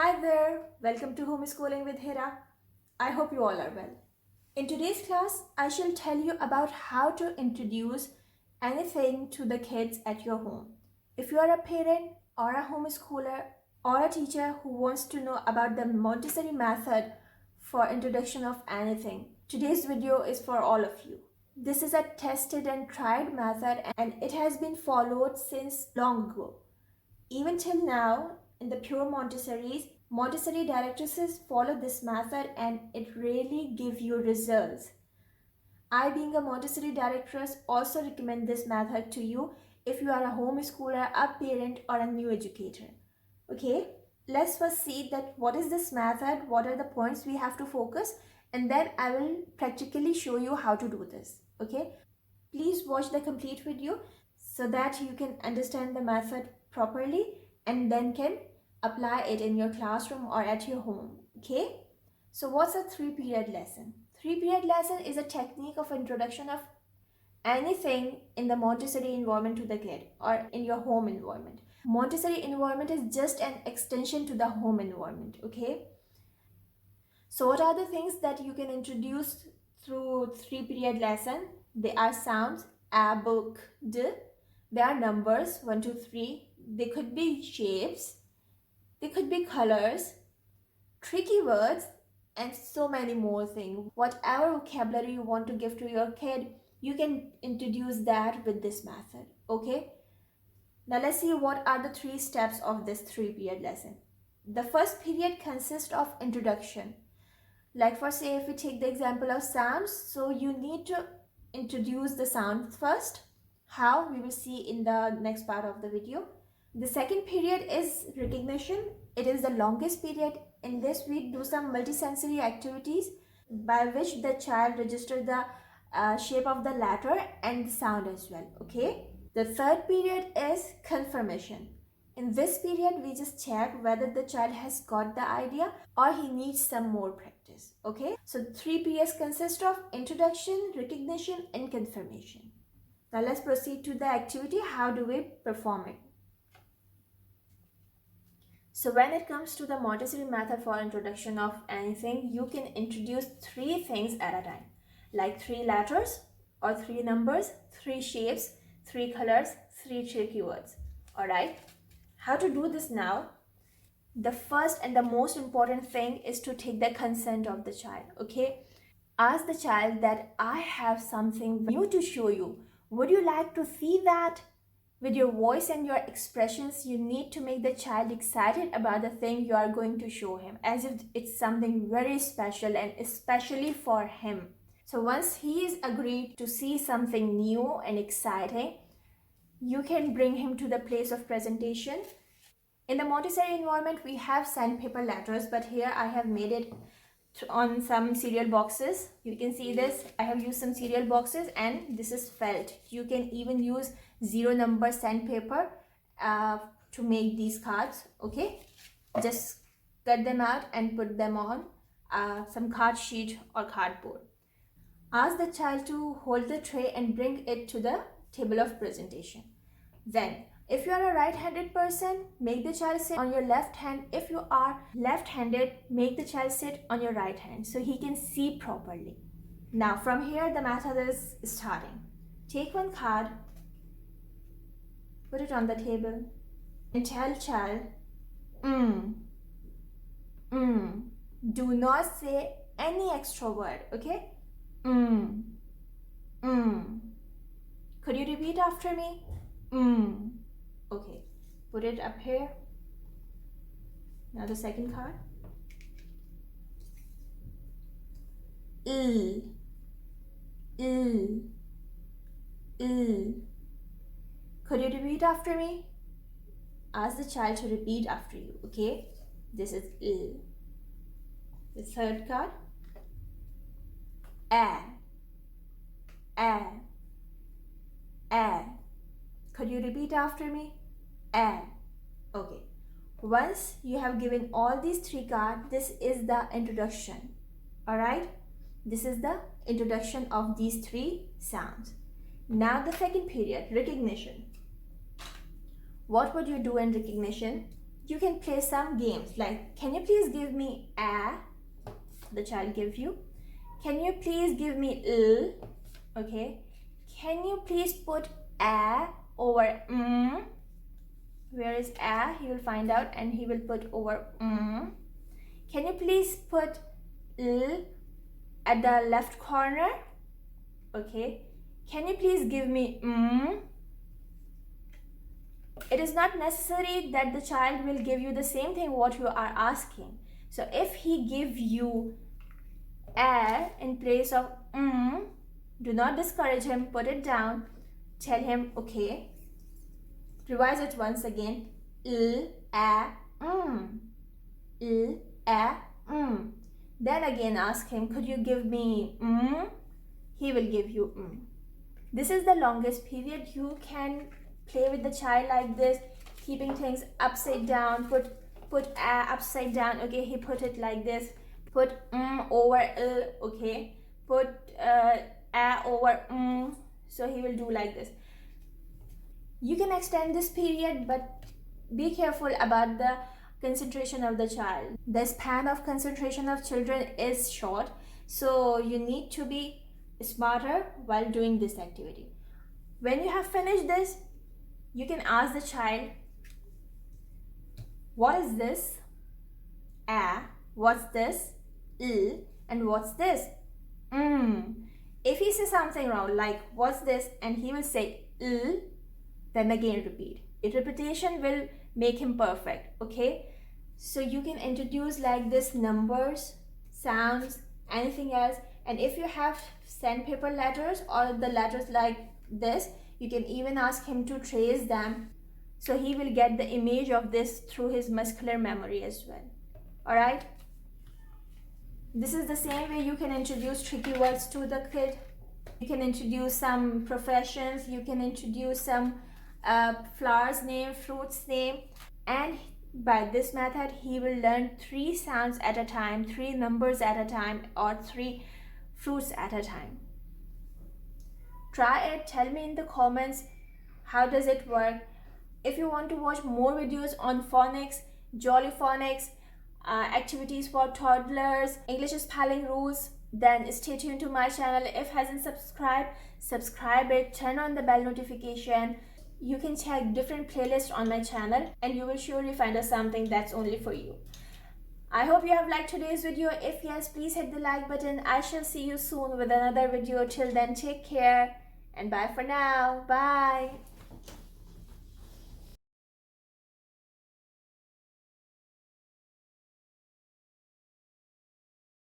Hi there, welcome to Homeschooling with Hira. I hope you all are well. In today's class, I shall tell you about how to introduce anything to the kids at your home. If you are a parent or a homeschooler or a teacher who wants to know about the Montessori method for introduction of anything, today's video is for all of you. This is a tested and tried method and it has been followed since long ago. Even till now, in the pure Montessori directresses follow this method and it really gives you results. I, being a Montessori directress, also recommend this method to you if you are a homeschooler, a parent, or a new educator. Okay, let's first see that what is this method, what are the points we have to focus, and then I will practically show you how to do this. Okay, please watch the complete video so that you can understand the method properly and then can apply it in your classroom or at your home. Okay, so what's a 3-period lesson? 3-period lesson is a technique of introduction of anything in the Montessori environment to the kid or in your home environment. Montessori environment is just an extension to the home environment. Okay, so what are the things that you can introduce through 3-period lesson? They are sounds, a, book, d. They are numbers, 1, 2, 3. They could be shapes. They could be colors, tricky words, and so many more things. Whatever vocabulary you want to give to your kid, you can introduce that with this method. Okay? Now let's see what are the 3 steps of this 3-period lesson. The first period consists of introduction. Like for say if we take the example of sounds, so you need to introduce the sound first. How? We will see in the next part of the video. The second period is recognition. It is the longest period. In this we do some multisensory activities by which the child registers the shape of the letter and the sound as well. Okay. The third period is confirmation. In this period, we just check whether the child has got the idea or he needs some more practice. Okay, so 3 periods consist of introduction, recognition, and confirmation. Now let's proceed to the activity. How do we perform it? So when it comes to the Montessori method for introduction of anything, you can introduce 3 things at a time, like 3 letters or 3 numbers, 3 shapes, 3 colors, 3 tricky words. Alright. How to do this now? The first and the most important thing is to take the consent of the child. Okay, ask the child that I have something new to show you. Would you like to see that? With your voice and your expressions, you need to make the child excited about the thing you are going to show him, as if it's something very special and especially for him. So once he is agreed to see something new and exciting, you can bring him to the place of presentation. In the Montessori environment, we have sandpaper letters, but here I have made it on some cereal boxes. You can see this. I have used some cereal boxes and this is felt. You can even use 0 number sandpaper to make these cards. Okay, just cut them out and put them on some card sheet or cardboard. Ask the child to hold the tray and bring it to the table of presentation. Then, if you are a right-handed person, make the child sit on your left hand. If you are left-handed, make the child sit on your right hand so he can see properly. Now, from here, the method is starting. Take one card, put it on the table, and tell child, Do not say any extra word, okay? Could you repeat after me? Okay, put it up here. Now the second card. Could you repeat after me? Ask the child to repeat after you. Okay, this is The third card. Could you repeat after me? Okay. Once you have given all these 3 cards, this is the introduction. Alright? This is the introduction of these 3 sounds. Now the second period, recognition. What would you do in recognition? you can play some games like, can you please give me a? The child give you. Can you please give me l? Okay. Can you please put a over Where is a? He will find out and he will put over Can you please put l at the left corner? Okay. Can you please give me It is not necessary that the child will give you the same thing what you are asking. So if he give you a in place of do not discourage him, put it down, tell him okay, revise it once again, l a l a then again ask him, could you give me he will give you This is the longest period. You can play with the child like this, keeping things upside down, put a upside down, okay, he put it like this, put over l, okay, put a over so he will do like this. You can extend this period, but be careful about the concentration of the child. The span of concentration of children is short, so you need to be smarter while doing this activity. When you have finished this, you can ask the child, what is this? A. What's this? L. And what's this? If he says something wrong, like what's this, and he will say L, then again repeat. Repetition will make him perfect, okay? So you can introduce like this numbers, sounds, anything else. And if you have sandpaper letters or the letters like this, you can even ask him to trace them, so he will get the image of this through his muscular memory as well. Alright? This is the same way you can introduce tricky words to the kid. You can introduce some professions, you can introduce some flowers name, fruits name, and by this method he will learn 3 sounds at a time, 3 numbers at a time, or 3 fruits at a time. Try it, tell me in the comments how does it work. If you want to watch more videos on phonics, jolly phonics, activities for toddlers, English spelling rules, then stay tuned to my channel. If hasn't subscribed, subscribe it, turn on the bell notification. You can check different playlists on my channel and you will surely find out something that's only for you. I hope you have liked today's video. If yes, please hit the like button. I shall see you soon with another video. Till then, take care and bye for now. Bye.